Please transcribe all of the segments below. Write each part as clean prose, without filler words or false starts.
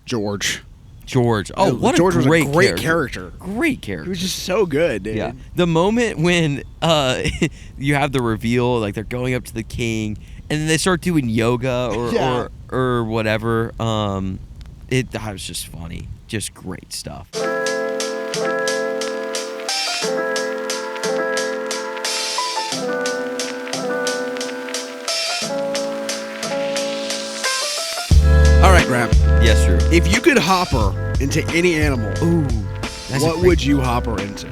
George. Oh, what George a great was a great character. Great character. He was just so good, dude. Yeah. The moment when you have the reveal, like they're going up to the king, and then they start doing yoga or whatever. That was just funny. Just great stuff. All right, Graham. Yes, sir. If you could hopper into any animal, what would you hopper into?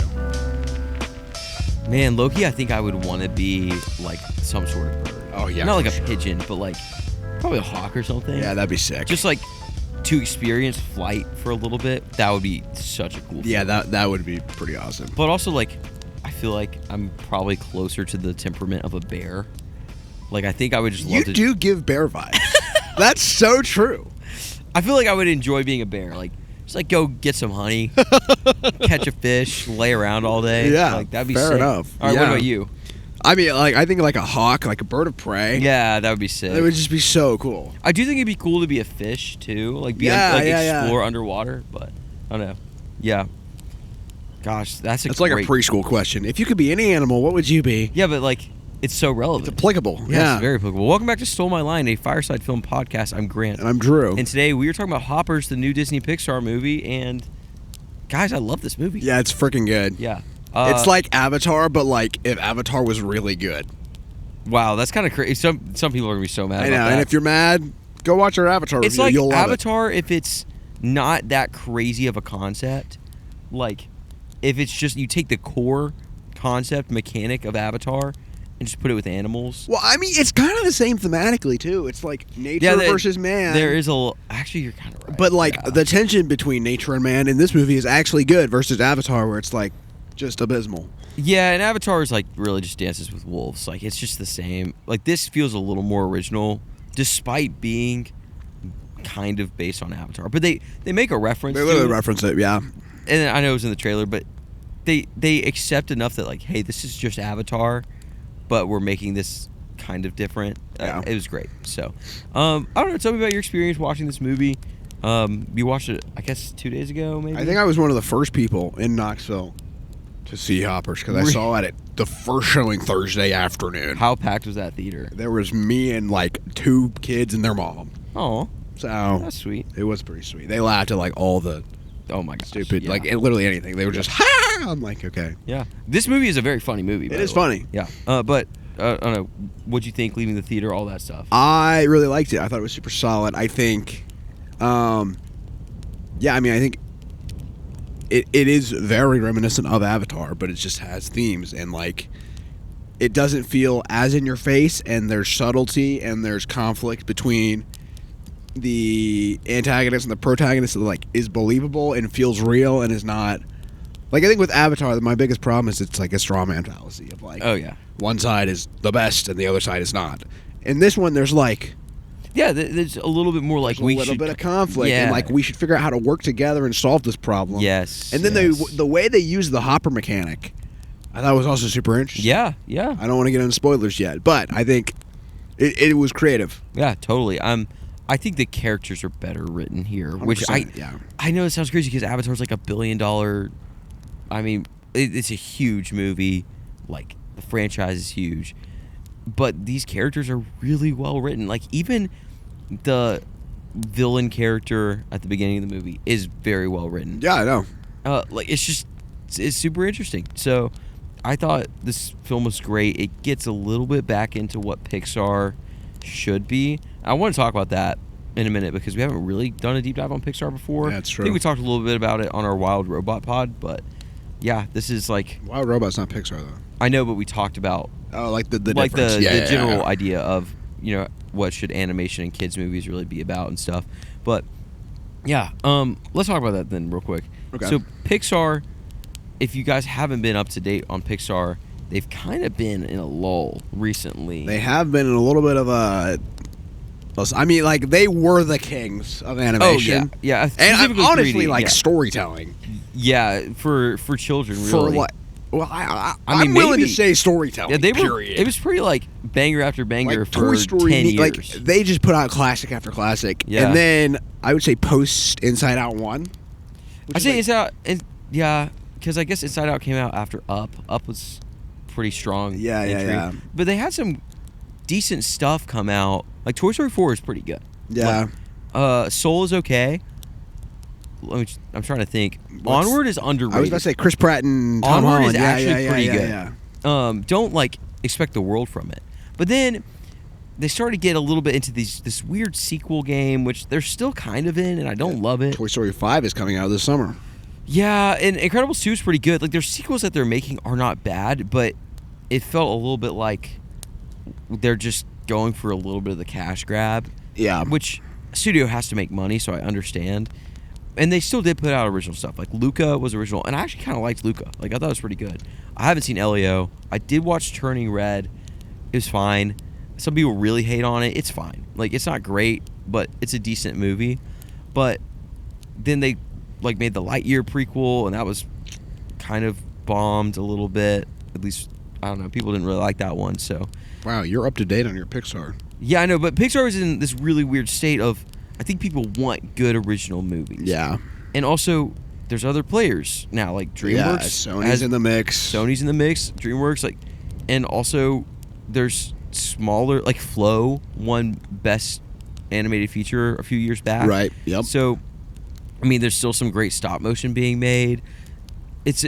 Man, Loki, I think I would want to be like some sort of bird. Oh, yeah. Not like a pigeon, but like probably a hawk or something. Yeah, that'd be sick. Just like to experience flight for a little bit. That would be such a cool feeling. Yeah, that would be pretty awesome. But also, like, I feel like I'm probably closer to the temperament of a bear. Like, I think I would just love to... You do give bear vibes. That's so true. I feel like I would enjoy being a bear. Like, just like go get some honey, catch a fish, lay around all day. Yeah, like that'd be fair sick. enough. All right, Yeah. what about you? I mean, like, I think like a hawk, like a bird of prey. Yeah, that would be sick. It would just be so cool. I do think it'd be cool to be a fish too, like explore underwater. But I don't know. Yeah. Gosh, that's like a preschool question. If you could be any animal, what would you be? Yeah, but like it's so relevant. It's applicable. Yeah, it's very applicable. Welcome back to Stole My Line, a Fireside film podcast. I'm Grant. And I'm Drew. And today we are talking about Hoppers, the new Disney Pixar movie, and guys, I love this movie. Yeah, it's freaking good. Yeah. It's like Avatar, but like if Avatar was really good. Wow, that's kind of crazy. Some people are going to be so mad I about know, that. and if you're mad, go watch our Avatar It's review. like You'll love Avatar if it's not that crazy of a concept. Like, if it's just, you take the core concept, mechanic of Avatar, and just put it with animals. Well, I mean, it's kind of the same thematically, too. It's like nature versus man. There is actually, you're kind of right. But, like, the tension between nature and man in this movie is actually good versus Avatar, where it's, like, just abysmal. Yeah, and Avatar is, like, really just Dances with Wolves. Like, it's just the same. Like, this feels a little more original, despite being kind of based on Avatar. But they make a reference They literally reference it, yeah. And I know it was in the trailer, but they accept enough that, like, hey, this is just Avatar, but we're making this kind of different. Yeah. It was great. So, I don't know. Tell me about your experience watching this movie. You watched it, I guess, 2 days ago, maybe? I think I was one of the first people in Knoxville to see Hoppers, because I saw it at the first showing Thursday afternoon. How packed was that theater? There was me and, like, 2 kids and their mom. Oh, so that's sweet. It was pretty sweet. They laughed at, like, all the oh my gosh, stupid, like, literally anything. They were just, ha! I'm like, okay. Yeah. This movie is a very funny movie, by It is the way. funny. Yeah. But, I don't know, what'd you think leaving the theater, all that stuff? I really liked it. I thought it was super solid. I think, I think it is very reminiscent of Avatar, but it just has themes, and, like, it doesn't feel as in your face, and there's subtlety, and there's conflict between the antagonist and the protagonist that, like, is believable and feels real and is not. Like, I think with Avatar, my biggest problem is it's like a straw man fallacy of, like, oh, yeah. one side is the best and the other side is not. In this one, there's, like, yeah, there's a little bit more like a little bit of conflict, and, like, we should figure out how to work together and solve this problem. Yes. And then the way they use the hopper mechanic, I thought was also super interesting. Yeah, yeah. I don't want to get into spoilers yet, but I think it was creative. Yeah, totally. I think the characters are better written here, which I know it sounds crazy because Avatar's like $1 billion. I mean, it's a huge movie. Like, the franchise is huge, but these characters are really well written. Like, even the villain character at the beginning of the movie is very well written. Yeah, I know. Like, it's super interesting. So I thought this film was great. It gets a little bit back into what Pixar should be. I want to talk about that in a minute because we haven't really done a deep dive on Pixar before. Yeah, that's true. I think we talked a little bit about it on our Wild Robot pod, but yeah, this is like Wild Robot's not Pixar though. I know, but we talked about like the like difference. the general idea of, you know, what should animation and kids movies really be about and stuff. But yeah, let's talk about that then real quick. Okay. So Pixar, if you guys haven't been up to date on Pixar, they've kind of been in a lull recently. They have been in a little bit of a. I mean, like, they were the kings of animation. Oh yeah, and honestly, 3D, like, storytelling. Yeah, for children, really. For what? Well, I'm willing to say storytelling. Yeah, period. It was pretty like banger after banger like, for Toy Story, 10 years. Like they just put out classic after classic, Yeah. and then I would say post Inside Out 1. I say Inside Out, yeah, because I guess Inside Out came out after Up. Up was pretty strong. Yeah. But they had some decent stuff come out. Like Toy Story 4 is pretty good. Yeah. Soul is okay. I'm trying to think. Onward is underrated. I was about to say Chris Pratt and Tom Onward Holland. is actually pretty good. Yeah. Don't like expect the world from it. But then they started to get a little bit into this weird sequel game, which they're still kind of in, and I don't love it. Toy Story 5 is coming out this summer. Yeah, and Incredibles 2 is pretty good. Like their sequels that they're making are not bad, but it felt a little bit like they're just going for a little bit of the cash grab. Yeah. Which studio has to make money, so I understand. And they still did put out original stuff. Like Luca was original, and I actually kind of liked Luca. Like I thought it was pretty good. I haven't seen Elio. I did watch Turning Red. It was fine. Some people really hate on it. It's fine. Like it's not great, but it's a decent movie. But then they like made the Lightyear prequel, and that was kind of bombed a little bit. At least I don't know. People didn't really like that one. So wow, you're up to date on your Pixar. Yeah, I know, but Pixar is in this really weird state of I think people want good original movies. Yeah. And also, there's other players now, like DreamWorks. Yeah, Sony's in the mix. Sony's in the mix. DreamWorks, like, and also there's smaller, like Flow won Best Animated Feature a few years back. Right. Yep. So, I mean, there's still some great stop motion being made. It's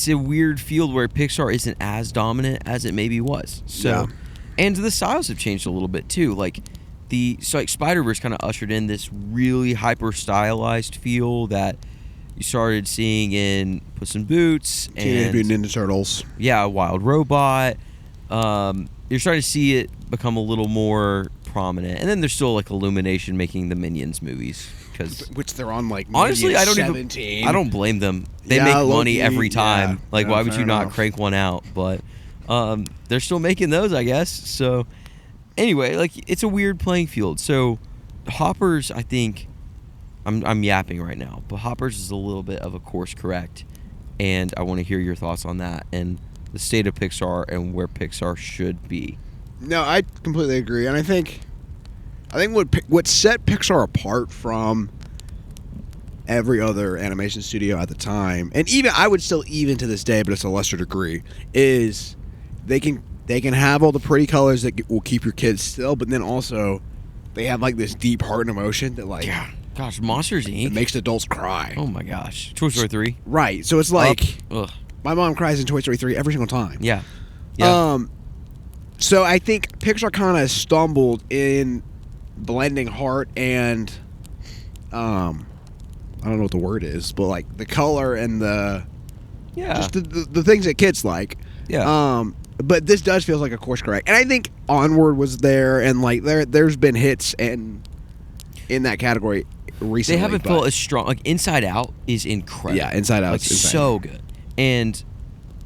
a weird field where Pixar isn't as dominant as it maybe was. So, yeah. And the styles have changed a little bit too. Like Spider-Verse kind of ushered in this really hyper stylized feel that you started seeing in Puss in Boots and Teenage Mutant Ninja Turtles. Yeah, Wild Robot. You're starting to see it become a little more prominent, and then there's still like Illumination making the Minions movies which they're on like honestly Minions I don't blame them. They make money every time. Like why would you not crank one out? But they're still making those, I guess. So. Anyway, like it's a weird playing field. So, Hoppers, I think, I'm yapping right now, but Hoppers is a little bit of a course correct, and I want to hear your thoughts on that and the state of Pixar and where Pixar should be. No, I completely agree, and I think what set Pixar apart from every other animation studio at the time, and even I would still even to this day, but it's a lesser degree, is they can have all the pretty colors that will keep your kids still, but then also they have like this deep heart and emotion that like gosh, Monsters Inc. It makes adults cry. Oh my gosh, Toy Story 3. Right, so it's like my mom cries in Toy Story 3 every single time. Yeah. So I think Pixar kind of stumbled in blending heart and I don't know what the word is, but like the color and just the things that kids like. Yeah. But this does feel like a course correct, and I think Onward was there, and like there's been hits in that category recently. They haven't felt as strong. Like Inside Out is incredible. Yeah, Inside Out is so good, and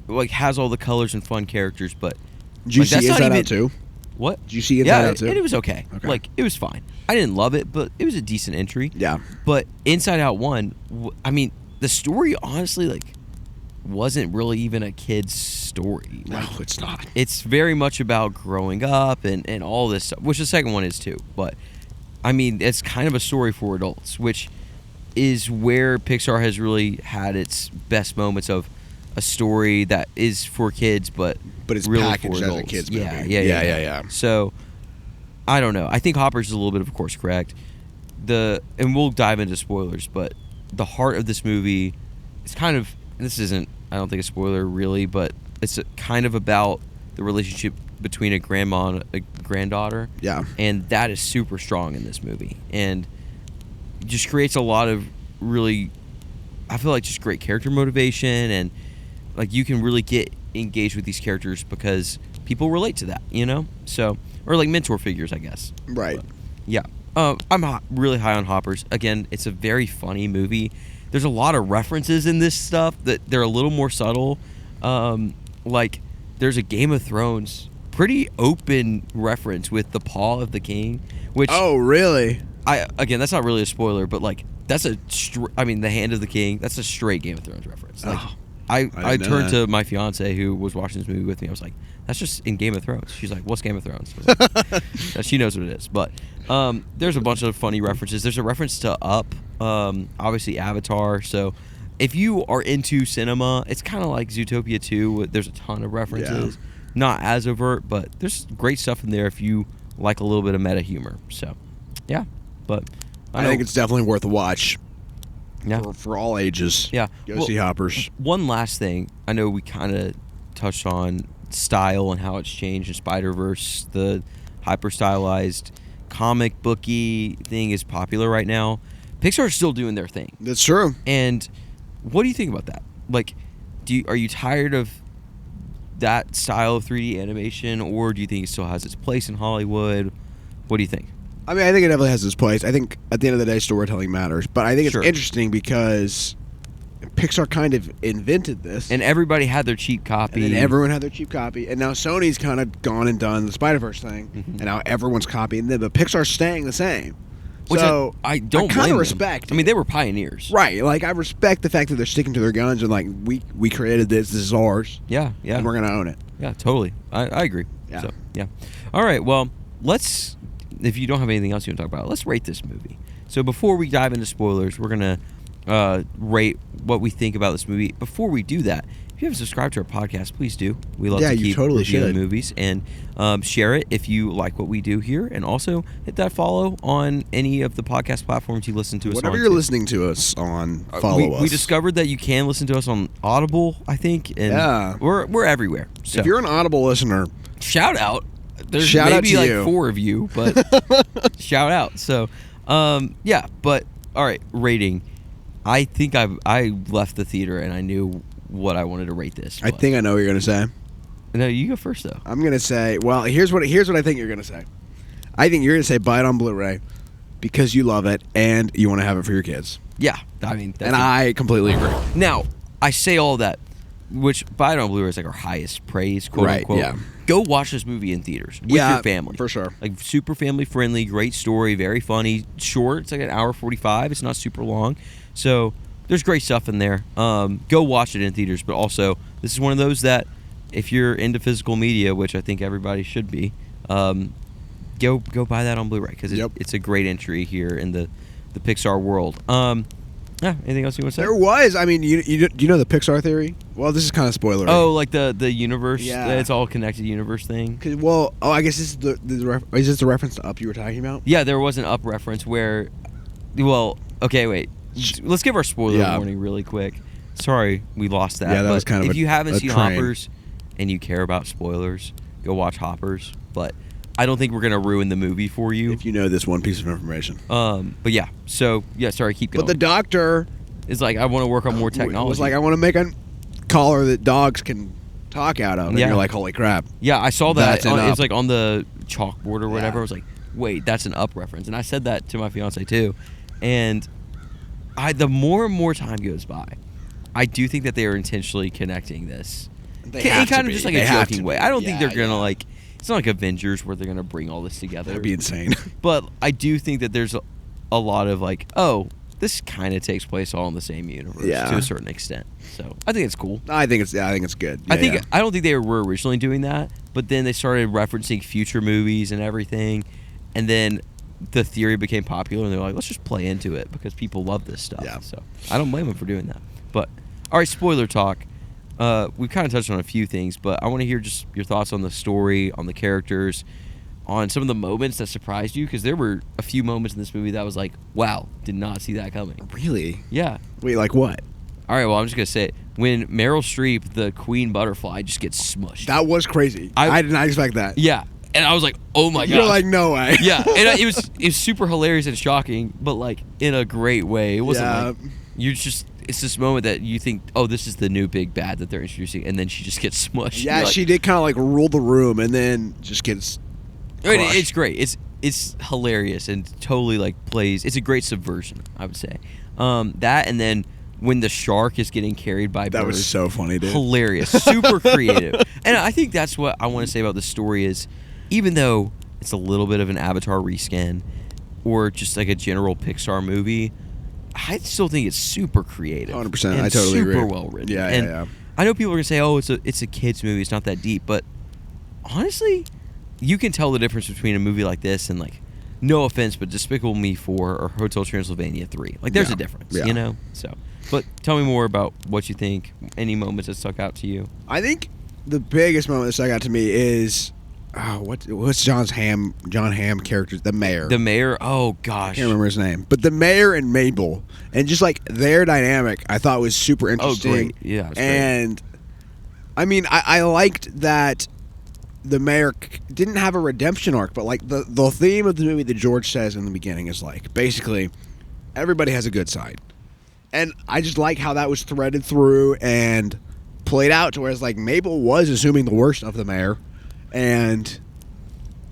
like has all the colors and fun characters. But did you see Inside Out too? What? Did you see Inside Out too? And it was okay. Like it was fine. I didn't love it, but it was a decent entry. Yeah. But Inside Out 1, I mean, the story honestly like wasn't really even a kid's story. No, it's not. It's very much about growing up and all this stuff, which the second one is too. But, I mean, it's kind of a story for adults, which is where Pixar has really had its best moments of a story that is for kids, but it's really packaged for as adults. a kid's movie. Yeah. So, I don't know. I think Hoppers is a little bit of a course correct. And we'll dive into spoilers, but the heart of this movie is kind of, and this isn't, I don't think a spoiler really, but it's kind of about the relationship between a grandma and a granddaughter. Yeah. And that is super strong in this movie. And just creates a lot of really, I feel like just great character motivation, and like you can really get engaged with these characters because people relate to that, you know? So, or like mentor figures, I guess. Right. But, yeah. I'm really high on Hoppers. Again, it's a very funny movie. There's a lot of references in this stuff that they're a little more subtle. Like, there's a Game of Thrones pretty open reference with the paw of the king, which... Oh, really? Again, that's not really a spoiler, but, like, that's the hand of the king, that's a straight Game of Thrones reference. Like, I turned to my fiance who was watching this movie with me. I was like, that's just in Game of Thrones. She's like, what's Game of Thrones? I was like, she knows what it is. But there's a bunch of funny references. There's a reference to Up, obviously Avatar. So if you are into cinema, it's kind of like Zootopia 2. There's a ton of references. Yeah. Not as overt, but there's great stuff in there if you like a little bit of meta humor. So, yeah. But I think it's definitely worth a watch. Yeah. For all ages. Yeah. Go see Hoppers. One last thing. I know we kind of touched on style and how it's changed in Spider-Verse. The hyper-stylized comic booky thing is popular right now. Pixar's still doing their thing. That's true. And what do you think about that? Like, are you tired of that style of 3D animation, or do you think it still has its place in Hollywood? What do you think? I mean, I think it definitely has its place. I think at the end of the day, storytelling matters. But I think it's interesting because Pixar kind of invented this. And everybody had their cheap copy. And everyone had their cheap copy. And now Sony's kind of gone and done the Spider-Verse thing. Mm-hmm. And now everyone's copying them. But Pixar's staying the same. Which so I don't kind of respect. I mean, they were pioneers. Right. Like, I respect the fact that they're sticking to their guns and, like, we created this. This is ours. Yeah. And we're going to own it. Yeah, totally. I agree. Yeah. So, yeah. All right. Well, let's, if you don't have anything else you want to talk about, let's rate this movie. So before we dive into spoilers, we're going to rate what we think about this movie. Before we do that, if you haven't subscribed to our podcast, please do. We love to keep reviewing movies, and share it if you like what we do here, and also hit that follow on any of the podcast platforms you listen to us on. Whatever you're listening to us on, follow us. We discovered that you can listen to us on Audible, I think, and we're everywhere. So if you're an Audible listener, shout out. There's shout maybe out to like you. 4 of you, but shout out. So, yeah, but all right, rating. I think I left the theater and I knew what I wanted to rate this. I think I know what you're going to say. No, you go first, though. I'm going to say, well, here's what I think you're going to say. I think you're going to say buy it on Blu-ray because you love it and you want to have it for your kids. Yeah. I mean, I completely agree. Now, I say all that, which buy it on Blu-ray is like our highest praise, quote unquote. Yeah. Go watch this movie in theaters with your family. For sure. Like, super family friendly, great story, very funny, short. It's like an hour 45. It's not super long. So there's great stuff in there. Go watch it in theaters, but also this is one of those that if you're into physical media, which I think everybody should be, go buy that on Blu-ray because it's a great entry here in the Pixar world. Yeah, anything else you want to say? There was. I mean, do you know the Pixar theory? Well, this is kind of spoilery. Oh, like the universe? Yeah. It's all connected universe thing? I guess this is is this the reference to Up you were talking about? Yeah, there was an Up reference where, okay, wait. Let's give our spoiler warning really quick. Sorry, we lost that. Yeah, that was kind of if you haven't seen train. Hoppers and you care about spoilers, go watch Hoppers. But I don't think we're going to ruin the movie for you. If you know this one piece of information. But yeah, so, sorry, keep going. But the doctor is like, I want to work on more technology. Was like, I want to make a collar that dogs can talk out of. And you're like, holy crap. Yeah, I saw that. It was like on the chalkboard or whatever. I was like, wait, that's an Up reference. And I said that to my fiance too. And the more and more time goes by, I do think that they are intentionally connecting this. They have kind to of just be. like They a have joking to way. be. I don't think they're gonna like. It's not like Avengers where they're gonna bring all this together. That'd be insane. But I do think that there's a lot of like, this kind of takes place all in the same universe to a certain extent. So I think it's cool. I think it's good. I don't think they were originally doing that, but then they started referencing future movies and everything, and then the theory became popular, and they're like, let's just play into it because people love this stuff. Yeah. So I don't blame them for doing that. But all right, spoiler talk. We've kind of touched on a few things, but I want to hear just your thoughts on the story, on the characters, on some of the moments that surprised you, because there were a few moments in this movie that was like, wow, did not see that coming. Really? Yeah. Wait, like what? All right, well, I'm just going to say it. When Meryl Streep, the queen butterfly, just gets smushed. That was crazy. I did not expect that. Yeah. And I was like, oh my god. You're like, no way. Yeah. And it was super hilarious and shocking, but like in a great way. It wasn't like, it's this moment that you think, oh, this is the new big bad that they're introducing, and then she just gets smushed. Yeah, she did kind of like rule the room and then just gets crushed. It's great. It's hilarious and totally like plays. It's a great subversion, I would say. That, and then when the shark is getting carried by birds. That was so funny, dude. Hilarious. Super creative. And I think that's what I want to say about the story is, even though it's a little bit of an Avatar reskin or just like a general Pixar movie, I still think it's super creative. 100%. I totally agree. Super well written. Yeah. I know people are gonna say, "Oh, it's a kids movie. It's not that deep," but honestly, you can tell the difference between a movie like this and like, no offense, but Despicable Me 4 or Hotel Transylvania 3. Like, there's a difference, you know. So, but tell me more about what you think. Any moments that stuck out to you? I think the biggest moment that stuck out to me is what's John Hamm character? The mayor. The mayor. Oh gosh, I can't remember his name. But the mayor and Mabel, and just like their dynamic, I thought was super interesting. Oh, great. Yeah, it was and great. I mean, I liked that the mayor didn't have a redemption arc, but like the theme of the movie that George says in the beginning is like basically everybody has a good side, and I just like how that was threaded through and played out to whereas like Mabel was assuming the worst of the mayor, and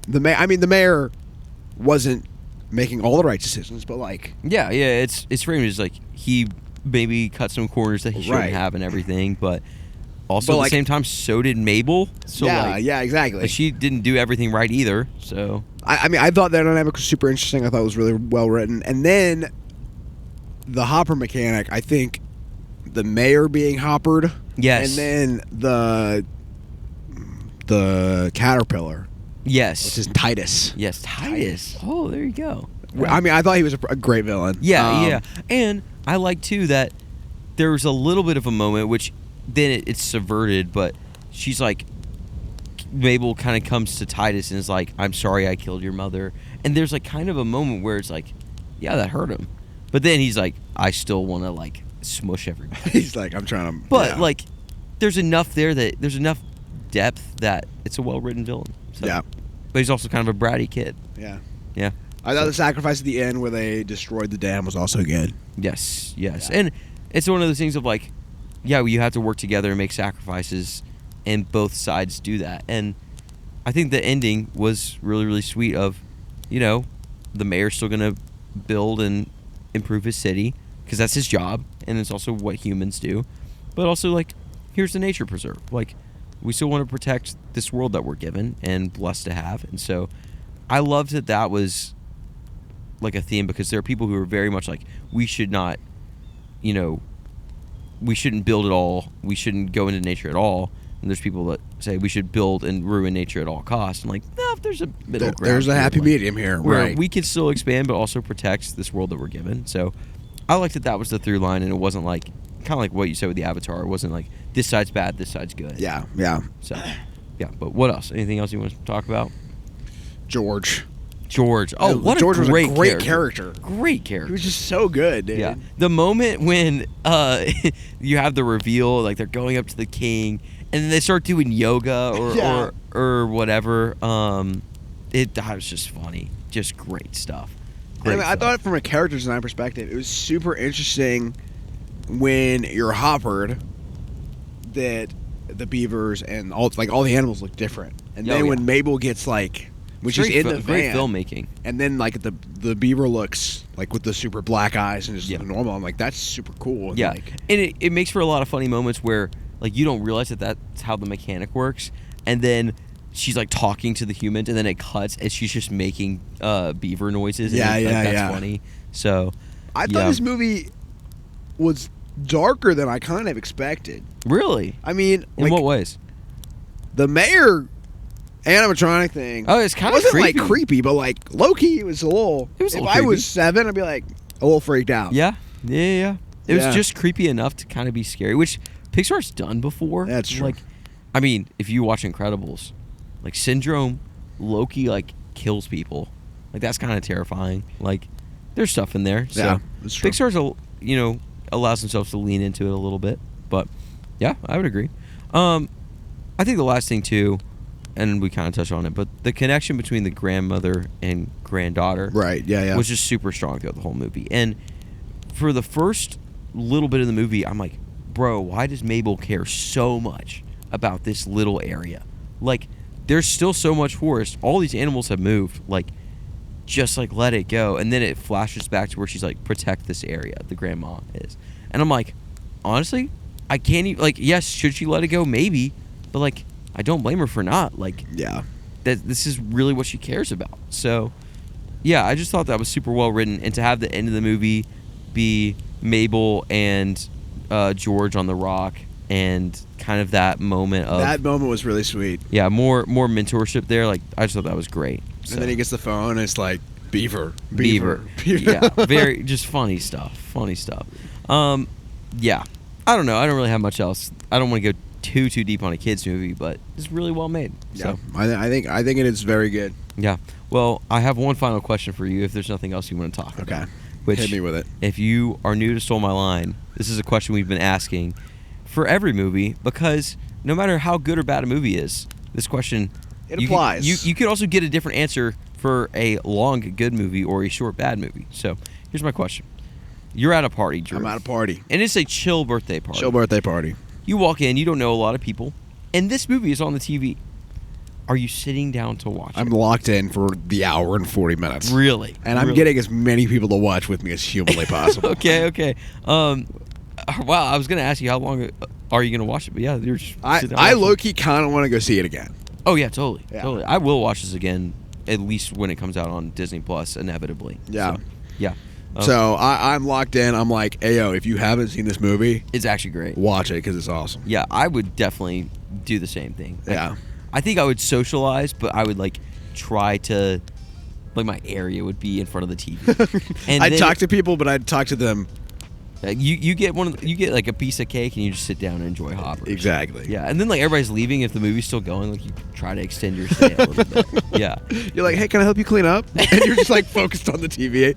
the mayor wasn't making all the right decisions, but like it's framed as like he maybe cut some corners that he shouldn't have and everything, but also at the same time so did Mabel. So exactly. Like, she didn't do everything right either. So I mean, I thought that dynamic was super interesting. I thought it was really well written, and then the Hopper mechanic. I think the mayor being hoppered. Yes. And then the caterpillar. Yes. Which is Titus. Yes, Titus. Oh, there you go. I mean, I thought he was a great villain. Yeah. And I like, too, that there was a little bit of a moment, which then it's subverted, but she's like, Mabel kind of comes to Titus and is like, I'm sorry I killed your mother. And there's like kind of a moment where it's like, yeah, that hurt him. But then he's like, I still want to like smush everybody. He's like, I'm trying to... But like, there's enough there that there's enough depth that it's a well-written villain. So. Yeah. But he's also kind of a bratty kid. Yeah. Yeah. I thought the sacrifice at the end where they destroyed the dam was also good. Yes. Yeah. And it's one of those things of like, yeah, you have to work together and make sacrifices, and both sides do that. And I think the ending was really, really sweet of, you know, the mayor's still going to build and improve his city because that's his job, and it's also what humans do. But also, like, here's the nature preserve. Like, we still want to protect this world that we're given and blessed to have. And so I loved that was like a theme, because there are people who are very much like, we should not, you know, we shouldn't build at all. We shouldn't go into nature at all. And there's people that say we should build and ruin nature at all costs. I'm like, no, if there's a middle ground. There's a happy medium here, where right? we can still expand, but also protect this world that we're given. So I liked that was the through line, and it wasn't like, kind of like what you said with the Avatar. It wasn't like, this side's bad, this side's good. Yeah. So, yeah, but what else? Anything else you want to talk about? George. Oh, what George a great was a great character. Great character. He was just so good, dude. Yeah. The moment when you have the reveal, like they're going up to the king, and then they start doing yoga or whatever. That was just funny. Just great stuff. I thought from a character design perspective, it was super interesting when you're hoppered that the beavers and all the animals look different. And then when Mabel gets like, when she's in the van, great filmmaking, and then like the beaver looks like with the super black eyes and just normal. I'm like, that's super cool. And yeah, like, and it makes for a lot of funny moments where like you don't realize that's how the mechanic works, and then she's like talking to the humans, and then it cuts and she's just making beaver noises. And that's funny. So I thought this movie was darker than I kind of expected. Really? I mean, in what ways? The mayor animatronic thing. Oh, it's kind of wasn't creepy. like creepy, but like low key, it was a little. It was if a little I creepy. was 7, I'd be like a little freaked out. Yeah. It was just creepy enough to kind of be scary, which Pixar's done before. That's true. Like, I mean, if you watch Incredibles, like Syndrome, Loki like kills people. Like that's kind of terrifying. Like there's stuff in there. So yeah, that's true. Pixar's allows themselves to lean into it a little bit, but yeah, I would agree. I think the last thing too, and we kind of touched on it, but the connection between the grandmother and granddaughter, right? Yeah, was just super strong throughout the whole movie. And for the first little bit of the movie, I'm like, bro, why does Mabel care so much about this little area? Like, there's still so much forest. All these animals have moved. Like, just like let it go. And then it flashes back to where she's like, protect this area. The grandma is, and I'm like, honestly, I can't even, like, yes, should she let it go? Maybe, but like, I don't blame her for not. Like, yeah, that this is really what she cares about. So, yeah, I just thought that was super well written, and to have the end of the movie be Mabel and George on the rock, and kind of that moment of that moment was really sweet. Yeah, more mentorship there. Like I just thought that was great. So. And then he gets the phone and it's like Beaver. Yeah, very just funny stuff. Yeah, I don't know. I don't really have much else. I don't want to go too deep on a kids movie, but it's really well made. So. Yeah, I think it is very good. Yeah. Well, I have one final question for you. If there's nothing else you want to talk about, hit me with it. If you are new to Stole My Line, this is a question we've been asking for every movie because no matter how good or bad a movie is, this question applies. You could also get a different answer for a long good movie or a short bad movie. So here's my question: you're at a party, Drew. I'm at a party, and it's a chill birthday party. Chill birthday party. You walk in, you don't know a lot of people, and this movie is on the TV. Are you sitting down to watch it? I'm locked in for the hour and 40 minutes. Really? And I'm getting as many people to watch with me as humanly possible. Okay. Wow, I was going to ask you how long are you going to watch it, but yeah, you're just I low-key kind of want to go see it again. Oh, yeah, totally. I will watch this again, at least when it comes out on Disney Plus, inevitably. Yeah. So, yeah. So I'm locked in. I'm like, hey, yo, if you haven't seen this movie, it's actually great. Watch it because it's awesome. Yeah, I would definitely do the same thing. Yeah. I think I would socialize, but I would try to my area would be in front of the TV. And I'd talk to people, but I'd talk to them. You get a piece of cake and you just sit down and enjoy Hoppers. Exactly. Yeah, and then everybody's leaving. If the movie's still going, you try to extend your stay a little bit. Yeah. You're like, hey, can I help you clean up? And you're just focused on the TV.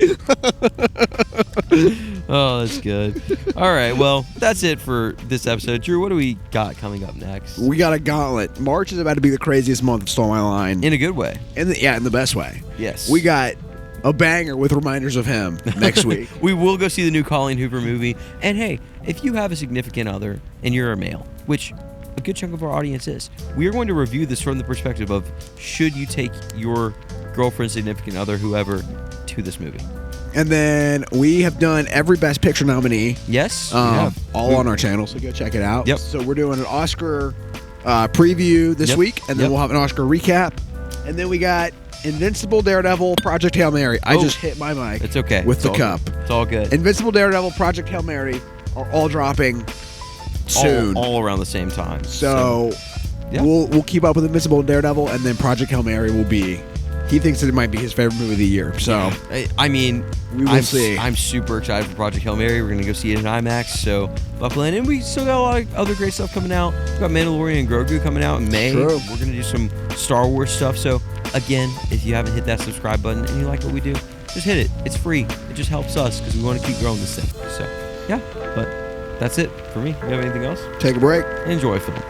Oh, that's good. All right, well, that's it for this episode. Drew, what do we got coming up next? We got a gauntlet. March is about to be the craziest month of Stole My Line. In a good way. In the best way. Yes. We got a banger with reminders of him next week. We will go see the new Colleen Hoover movie. And hey, if you have a significant other and you're a male, which a good chunk of our audience is, we are going to review this from the perspective of should you take your girlfriend, significant other, whoever, to this movie. And then we have done every Best Picture nominee. Yes. All on our channel, so go check it out. Yep. So we're doing an Oscar preview this week, and then we'll have an Oscar recap. And then we got Invincible, Daredevil, Project Hail Mary. I just hit my mic. It's okay. With the cup. It's all good. Invincible, Daredevil, Project Hail Mary are all dropping soon. All around the same time. So we'll keep up with Invincible and Daredevil, and then Project Hail Mary will be... He thinks that it might be his favorite movie of the year. So I mean, we will see. I'm super excited for Project Hail Mary. We're gonna go see it in IMAX. So buckle in, and we still got a lot of other great stuff coming out. We've got Mandalorian and Grogu coming out in May. True. We're gonna do some Star Wars stuff. So again, if you haven't hit that subscribe button and you like what we do, just hit it. It's free. It just helps us because we want to keep growing this thing. So yeah, but that's it for me. You have anything else? Take a break. Enjoy film.